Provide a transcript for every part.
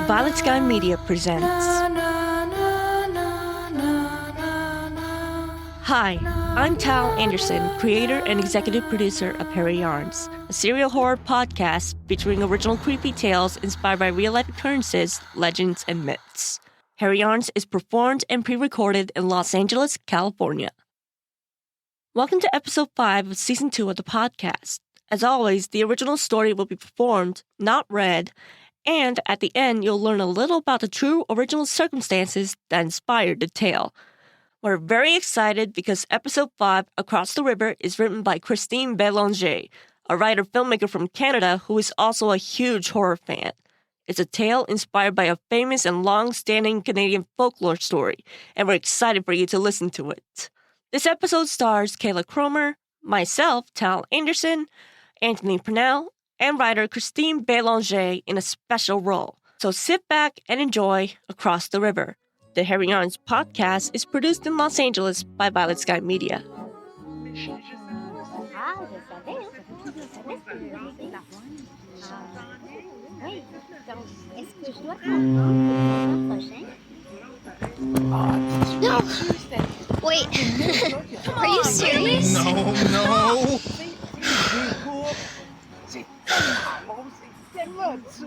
Violet Sky Media presents. Hi, I'm Tal Anderson, creator and executive producer of Harry Yarns, a serial horror podcast featuring original creepy tales inspired by real-life occurrences, legends, and myths. Harry Yarns is performed and pre-recorded in Los Angeles, California. Welcome to episode 5 of season 2 of the podcast. As always, the original story will be performed, not read, and at the end, you'll learn a little about the true original circumstances that inspired the tale. We're very excited because episode 5, Across the River, is written by Christine Belanger, a writer-filmmaker from Canada who is also a huge horror fan. It's a tale inspired by a famous and long-standing Canadian folklore story, and we're excited for you to listen to it. This episode stars Kayla Cromer, myself, Tal Anderson, Anthony Purnell, and writer Christine Belanger in a special role. So sit back and enjoy Across the River. The Harry Yarns podcast is produced in Los Angeles by Violet Sky Media. No! Wait, are you serious? No.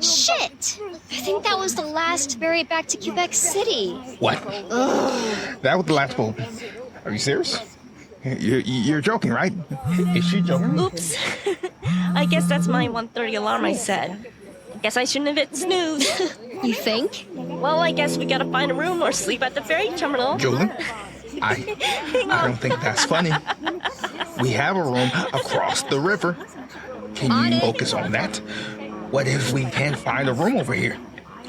Shit! I think that was the last ferry back to Quebec City. What? That was the last boat. Are you serious? You're joking, right? Is she joking? Oops. I guess that's my 1:30 alarm I set. Guess I shouldn't have hit snooze. You think? Well, I guess we gotta find a room or sleep at the ferry terminal. Julie, I don't think that's funny. We have a room across the river. Can you focus on that? What if we can't find a room over here?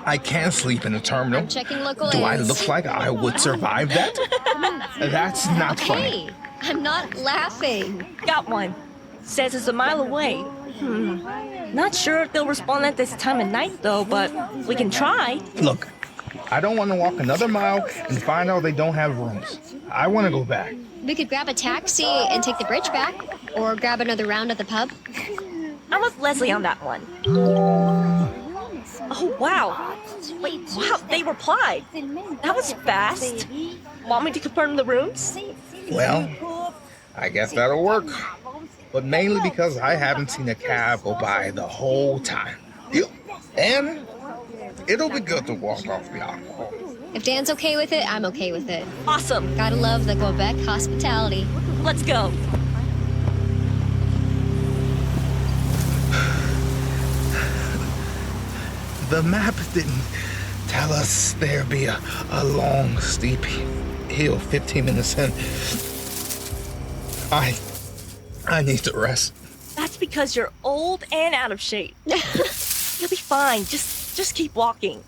I can't sleep in the terminal. I'm checking local Do I inns. look like I would survive that? That's not funny. Hey, I'm not laughing. Got one. Says it's a mile away. Not sure if they'll respond at this time of night, though, but we can try. Look, I don't want to walk another mile and find out they don't have rooms. I want to go back. We could grab a taxi and take the bridge back, or grab another round at the pub. I'm with Leslie on that one. Oh, wow. Wait, wow, they replied. That was fast. Want me to confirm the rooms? Well, I guess that'll work. But mainly because I haven't seen a cab go by the whole time. And it'll be good to walk off the alcohol. If Dan's okay with it, I'm okay with it. Awesome. Gotta love the Quebec hospitality. Let's go. The map didn't tell us there'd be a long, steep hill 15 minutes in. I need to rest. That's because you're old and out of shape. You'll be fine. Just keep walking.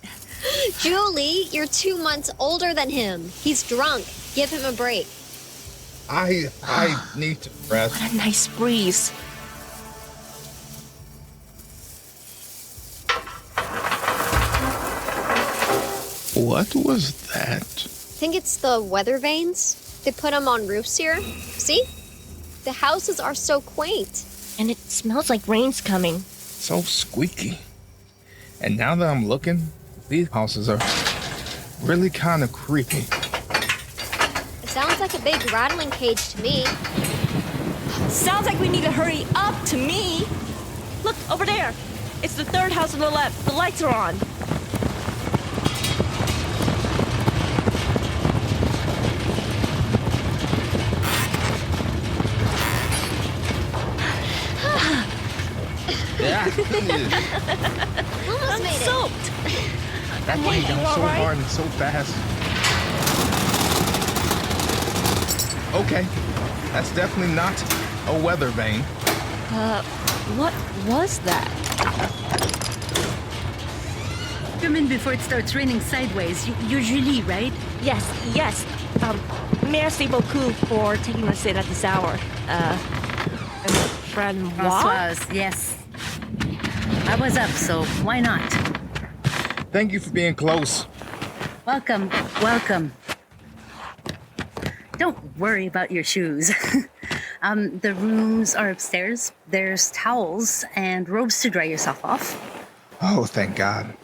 Julie, you're 2 months older than him. He's drunk. Give him a break. I need to rest. What a nice breeze. What was that? Think it's the weather vanes? They put them on roofs here. See? The houses are so quaint. And it smells like rain's coming. So squeaky. And now that I'm looking, these houses are really kind of creepy. It sounds like a big rattling cage to me. Sounds like we need to hurry up to me. Look, over there. It's the third house on the left. The lights are on. Yeah. Almost I'm made it. soaked. That Hey, thing you goes so all right? hard and so fast. Okay, that's definitely not a weather vane. What was that? Come in before it starts raining sideways. You're Julie, right? Yes. Merci beaucoup for taking us in at this hour. And Francois? Françoise, yes. I was up, so why not? Thank you for being close. Welcome. Don't worry about your shoes. The rooms are upstairs. There's towels and robes to dry yourself off. Oh, thank God.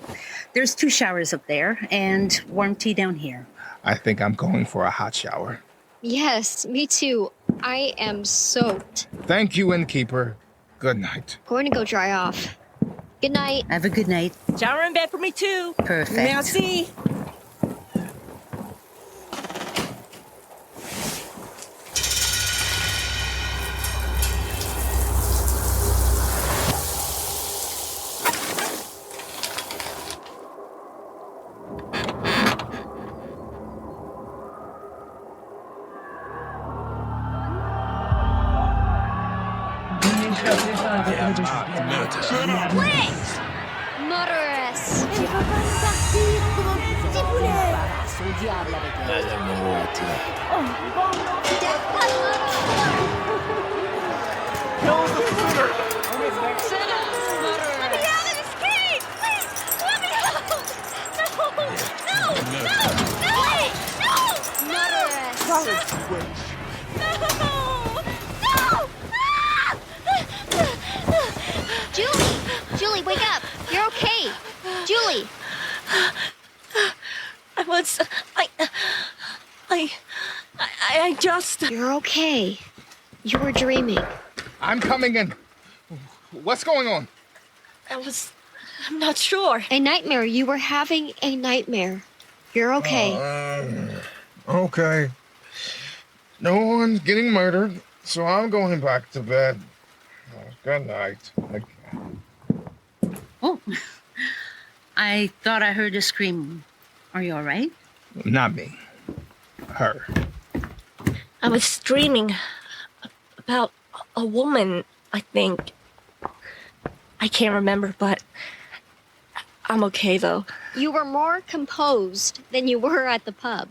There's 2 showers up there and warm tea down here. I think I'm going for a hot shower. Yes, me too. I am soaked. Thank you, innkeeper. Good night. Going to go dry off. Good night. Have a good night. Shower in bed for me too. Perfect. Merci. Murderous. Julie, wake up. You're okay. Julie. I just... You're okay. You were dreaming. I'm coming in. What's going on? I'm not sure. A nightmare. You were having a nightmare. You're okay. Okay. No one's getting murdered, so I'm going back to bed. Good night. Oh, I thought I heard a scream. Are you all right? Not me. Her. I was dreaming about a woman, I think. I can't remember, but I'm okay, though. You were more composed than you were at the pub.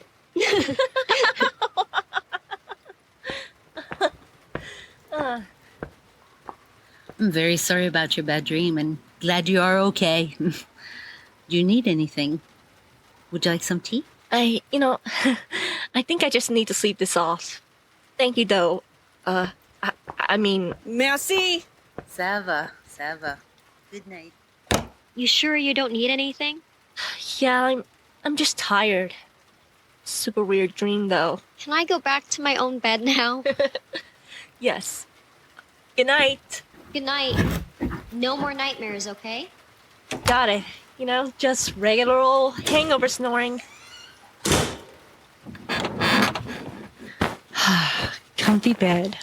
I'm very sorry about your bad dream and glad you are okay. Do you need anything? Would you like some tea? I think I just need to sleep this off. Thank you, though. I mean... Merci! Ça va. Good night. You sure you don't need anything? Yeah, I'm just tired. Super weird dream, though. Can I go back to my own bed now? Yes. Good night. Good night. No more nightmares, okay? Got it. Just regular old hangover snoring. Comfy bed.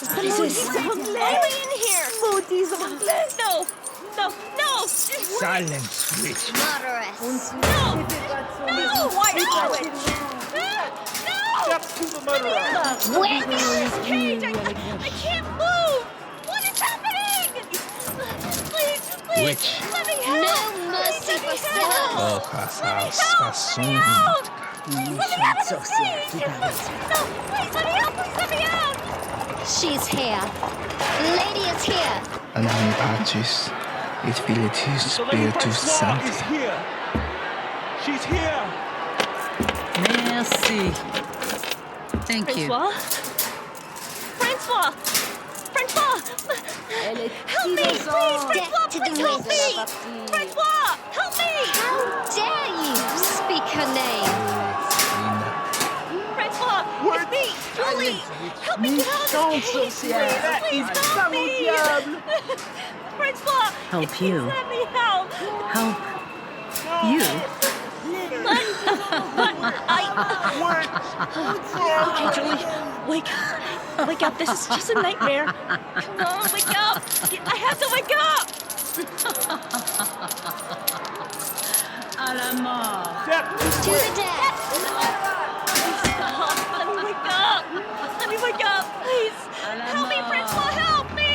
What is this? Alien here! No! Silence, witch. Murderous. No! Why not? Steps to the murderer. Witch! Cage! I can't move! What is happening? Please, Witch. let me help! No mercy for sinners. Oh, casaus, Let me out! Please, let me out of this cage! No, please, let me out! She's here. The lady is here. Anani Patris, et Filitus The Lady Spiritus Francois Sancti. is here. She's here. Merci. Thank you. Francois! Help me, please! Francois, Death to the please help me! witch. Francois, help me! How dare you speak her name? Francois, it's me, Julie! Help me get out of this cage! Please help me! Francois! Help you? Let me help! Help you? Okay, Julie, wake up. Wake up, this is just a nightmare. Come on, wake up! I have to wake up! À la mort. To the death. Let me wake up! Let me wake up, please! Help me, Francois, help me!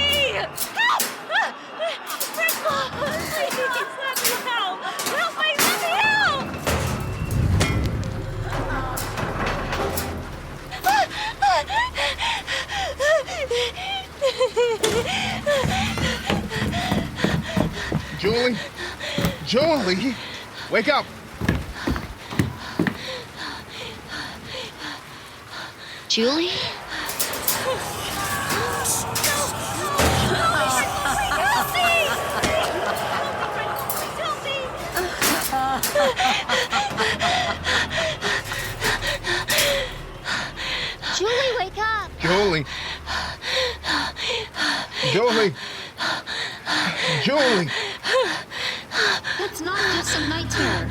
Help! Francois, please, let me help! Help me, let me help! Julie? Julie? Wake up! Julie? Julie, wake up! Julie! Julie! Julie! That's not just some night terror.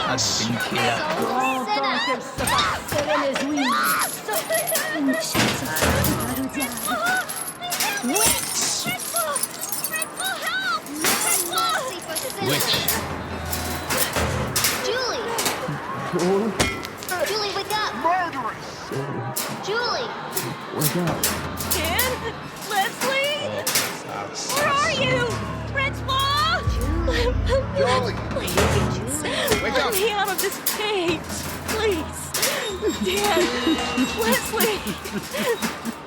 I think Witch. Julie! Julie, wake up! Murderous! Julie! Wake up. Dan? Leslie? Where are you? Principal! Julie! Please. Wake up. Let me out of this cage. Please. Dan. Leslie.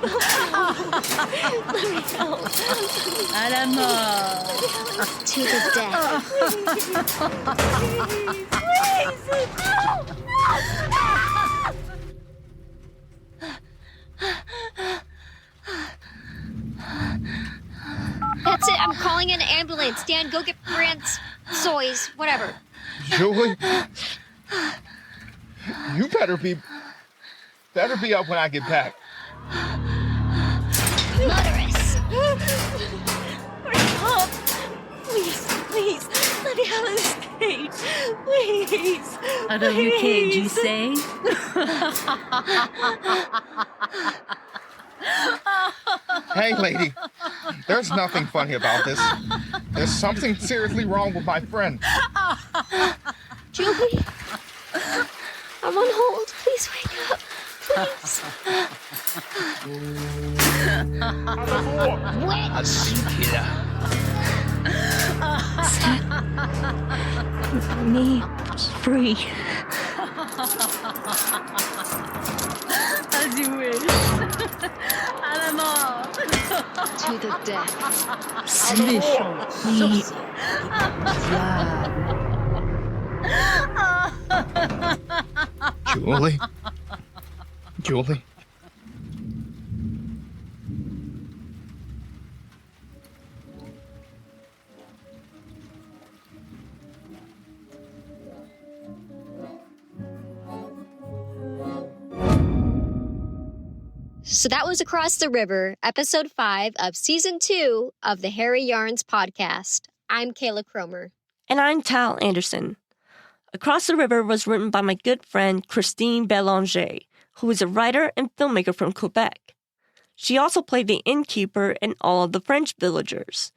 Let me out. À la mort. To the death. Please. That's it. I'm calling an ambulance. Dan, go get Brant's soys, whatever. Julie? You better be up when I get back. Murderous. Principal. Please. Let me out of this cage. Please. Out of your cage, you say? Hey, lady. There's nothing funny about this. There's something seriously wrong with my friend. Julie? I'm on hold. Please wake up. Please. Wait. I think Set me free. As you wish. À la mort. To the death. Julie? Julie? So that was Across the River, episode 5 of season 2 of the Harry Yarns podcast. I'm Kayla Cromer. And I'm Tal Anderson. Across the River was written by my good friend Christine Belanger, who is a writer and filmmaker from Quebec. She also played the innkeeper and all of the French villagers.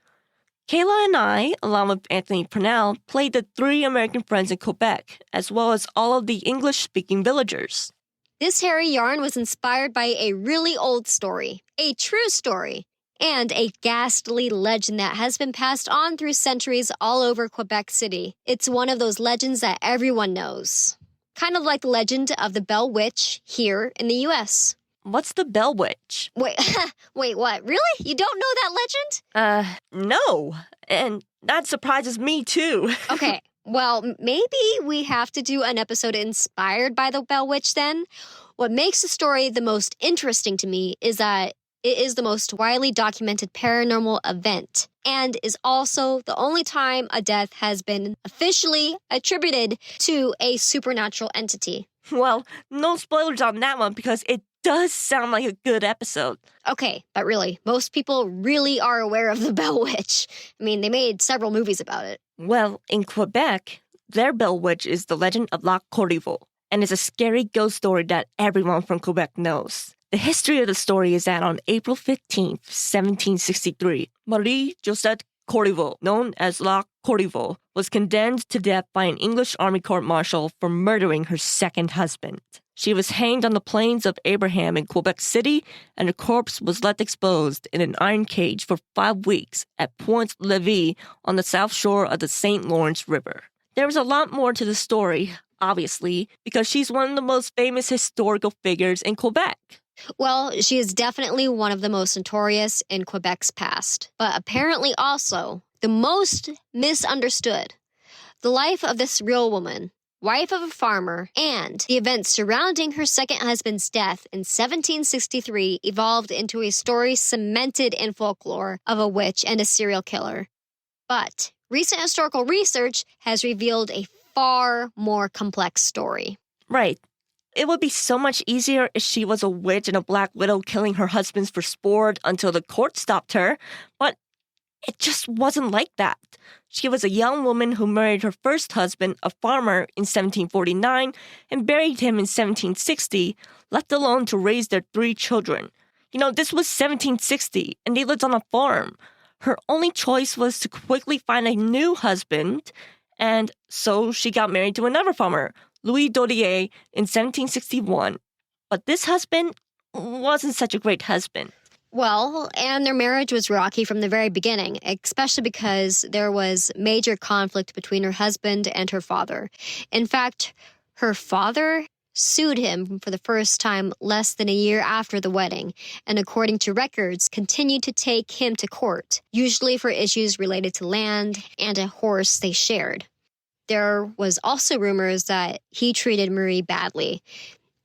Kayla and I, along with Anthony Purnell, played the 3 American friends in Quebec, as well as all of the English-speaking villagers. This Harry yarn was inspired by a really old story, a true story, and a ghastly legend that has been passed on through centuries all over Quebec City. It's one of those legends that everyone knows. Kind of like the legend of the Bell Witch here in the U.S. What's the Bell Witch? Wait, what? Really? You don't know that legend? No. And that surprises me, too. Okay. Well, maybe we have to do an episode inspired by the Bell Witch then. What makes the story the most interesting to me is that it is the most widely documented paranormal event and is also the only time a death has been officially attributed to a supernatural entity. Well, no spoilers on that one because it does sound like a good episode. Okay, but really, most people really are aware of the Bell Witch. I mean, they made several movies about it. Well, in Quebec, their Bell Witch is the legend of Lac Corriveau, and is a scary ghost story that everyone from Quebec knows. The history of the story is that on April 15th, 1763, Marie Josette Corriveau, known as Lac Corriveau, was condemned to death by an English army court-martial for murdering her second husband. She was hanged on the plains of Abraham in Quebec City, and her corpse was left exposed in an iron cage for 5 weeks at Point Levis on the south shore of the St. Lawrence River. There was a lot more to the story, obviously, because she's one of the most famous historical figures in Quebec. Well, she is definitely one of the most notorious in Quebec's past, but apparently also the most misunderstood. The life of this real woman, wife of a farmer, and the events surrounding her second husband's death in 1763 evolved into a story cemented in folklore of a witch and a serial killer. But recent historical research has revealed a far more complex story. Right. It would be so much easier if she was a witch and a black widow killing her husbands for sport until the court stopped her, but it just wasn't like that. She was a young woman who married her first husband, a farmer, in 1749 and buried him in 1760, left alone to raise their 3 children. This was 1760, and they lived on a farm. Her only choice was to quickly find a new husband, and so she got married to another farmer, Louis Dodier, in 1761. But this husband wasn't such a great husband. Well, and their marriage was rocky from the very beginning, especially because there was major conflict between her husband and her father. In fact, her father sued him for the first time less than a year after the wedding, and according to records, continued to take him to court, usually for issues related to land and a horse they shared. There was also rumors that he treated Marie badly.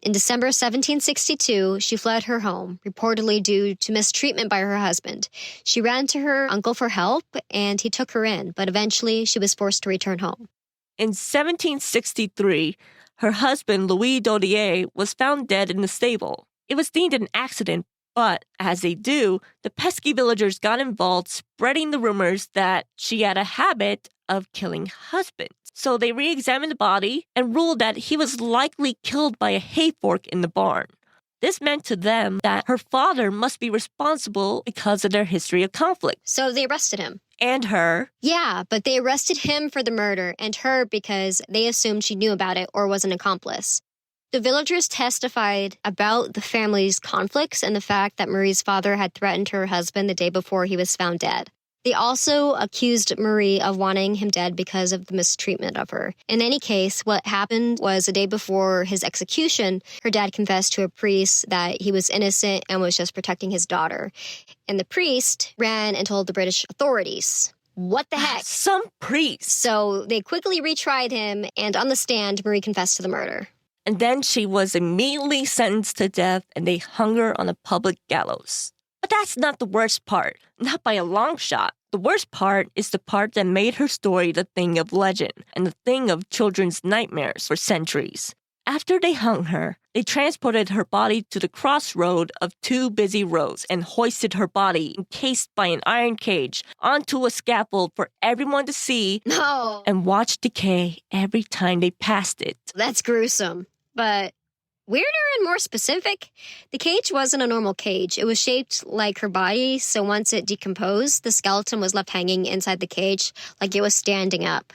In December 1762, she fled her home, reportedly due to mistreatment by her husband. She ran to her uncle for help, and he took her in, but eventually she was forced to return home. In 1763, her husband, Louis Dodier, was found dead in the stable. It was deemed an accident, but as they do, the pesky villagers got involved, spreading the rumors that she had a habit of killing husbands. So they re-examined the body and ruled that he was likely killed by a hay fork in the barn. This meant to them that her father must be responsible because of their history of conflict. So they arrested him. And her. Yeah, but they arrested him for the murder and her because they assumed she knew about it or was an accomplice. The villagers testified about the family's conflicts and the fact that Marie's father had threatened her husband the day before he was found dead. They also accused Marie of wanting him dead because of the mistreatment of her. In any case, what happened was the day before his execution, her dad confessed to a priest that he was innocent and was just protecting his daughter. And the priest ran and told the British authorities. What the heck? Some priest. So they quickly retried him, and on the stand, Marie confessed to the murder. And then she was immediately sentenced to death, and they hung her on a public gallows. But that's not the worst part, not by a long shot. The worst part is the part that made her story the thing of legend and the thing of children's nightmares for centuries. After they hung her, they transported her body to the crossroad of 2 busy roads and hoisted her body, encased by an iron cage, onto a scaffold for everyone to see and watch decay every time they passed it. That's gruesome. But weirder and more specific, the cage wasn't a normal cage. It was shaped like her body, so once it decomposed, the skeleton was left hanging inside the cage like it was standing up.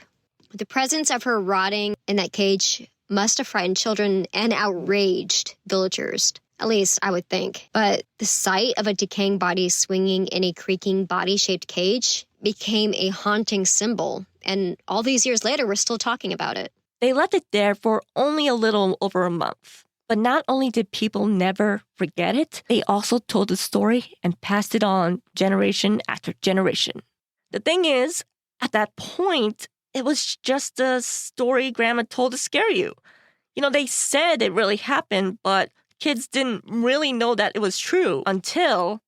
The presence of her rotting in that cage must have frightened children and outraged villagers. At least, I would think. But the sight of a decaying body swinging in a creaking body-shaped cage became a haunting symbol. And all these years later, we're still talking about it. They left it there for only a little over a month. But not only did people never forget it, they also told the story and passed it on generation after generation. The thing is, at that point, it was just a story Grandma told to scare you. They said it really happened, but kids didn't really know that it was true until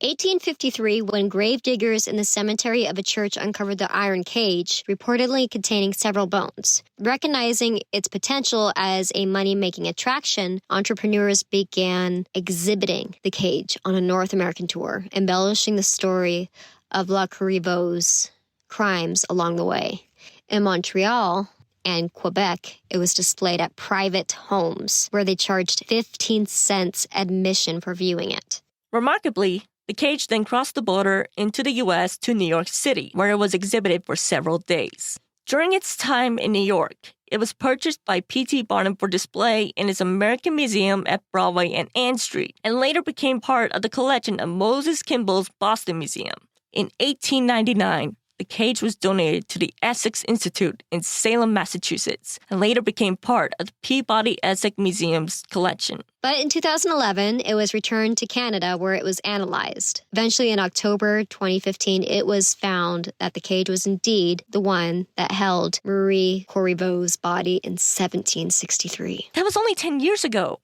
1853, when grave diggers in the cemetery of a church uncovered the iron cage, reportedly containing several bones. Recognizing its potential as a money-making attraction, entrepreneurs began exhibiting the cage on a North American tour, embellishing the story of La Corriveau's crimes along the way. In Montreal and Quebec, it was displayed at private homes, where they charged 15 cents admission for viewing it. Remarkably, the cage then crossed the border into the U.S. to New York City, where it was exhibited for several days. During its time in New York, it was purchased by P.T. Barnum for display in his American Museum at Broadway and Ann Street, and later became part of the collection of Moses Kimball's Boston Museum. In 1899, The cage was donated to the Essex Institute in Salem, Massachusetts, and later became part of the Peabody Essex Museum's collection. But in 2011, it was returned to Canada where it was analyzed. Eventually, in October 2015, it was found that the cage was indeed the one that held Marie Corriveau's body in 1763. That was only 10 years ago.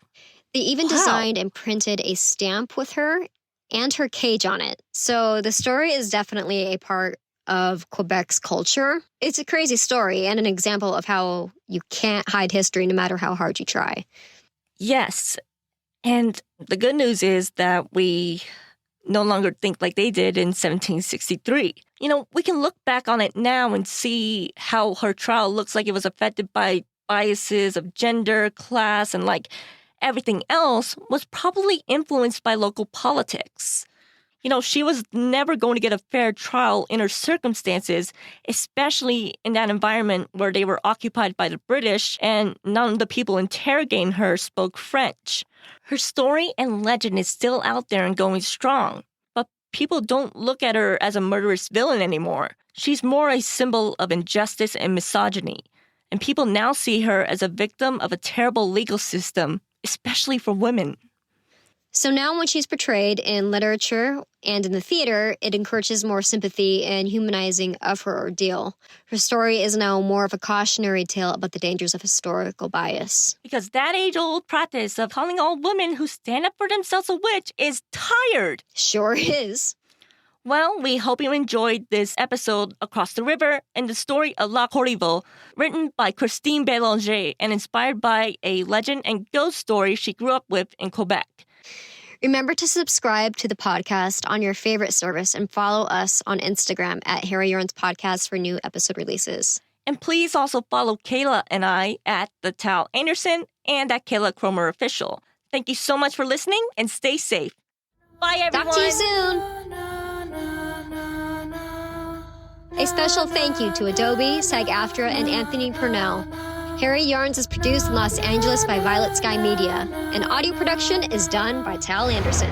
They even Wow. designed and printed a stamp with her and her cage on it. So the story is definitely a part of Quebec's culture. It's a crazy story and an example of how you can't hide history no matter how hard you try. Yes. And the good news is that we no longer think like they did in 1763. We can look back on it now and see how her trial looks like it was affected by biases of gender, class, and everything else was probably influenced by local politics. She was never going to get a fair trial in her circumstances, especially in that environment where they were occupied by the British and none of the people interrogating her spoke French. Her story and legend is still out there and going strong, but people don't look at her as a murderous villain anymore. She's more a symbol of injustice and misogyny, and people now see her as a victim of a terrible legal system, especially for women. So now when she's portrayed in literature and in the theater, it encourages more sympathy and humanizing of her ordeal. Her story is now more of a cautionary tale about the dangers of historical bias. Because that age-old practice of calling all women who stand up for themselves a witch is tired. Sure is. Well, we hope you enjoyed this episode Across the River and the story of La Corriveau, written by Christine Belanger and inspired by a legend and ghost story she grew up with in Quebec. Remember to subscribe to the podcast on your favorite service and follow us on Instagram at Harry Yarns Podcast for new episode releases. And please also follow Kayla and I at the Tal Anderson and at Kayla Cromer Official. Thank you so much for listening and stay safe. Bye, everyone. Talk to you soon. A special thank you to Adobe, SAG-AFTRA, and Anthony Purnell. Harry Yarns is produced in Los Angeles by Violet Sky Media, and audio production is done by Tal Anderson.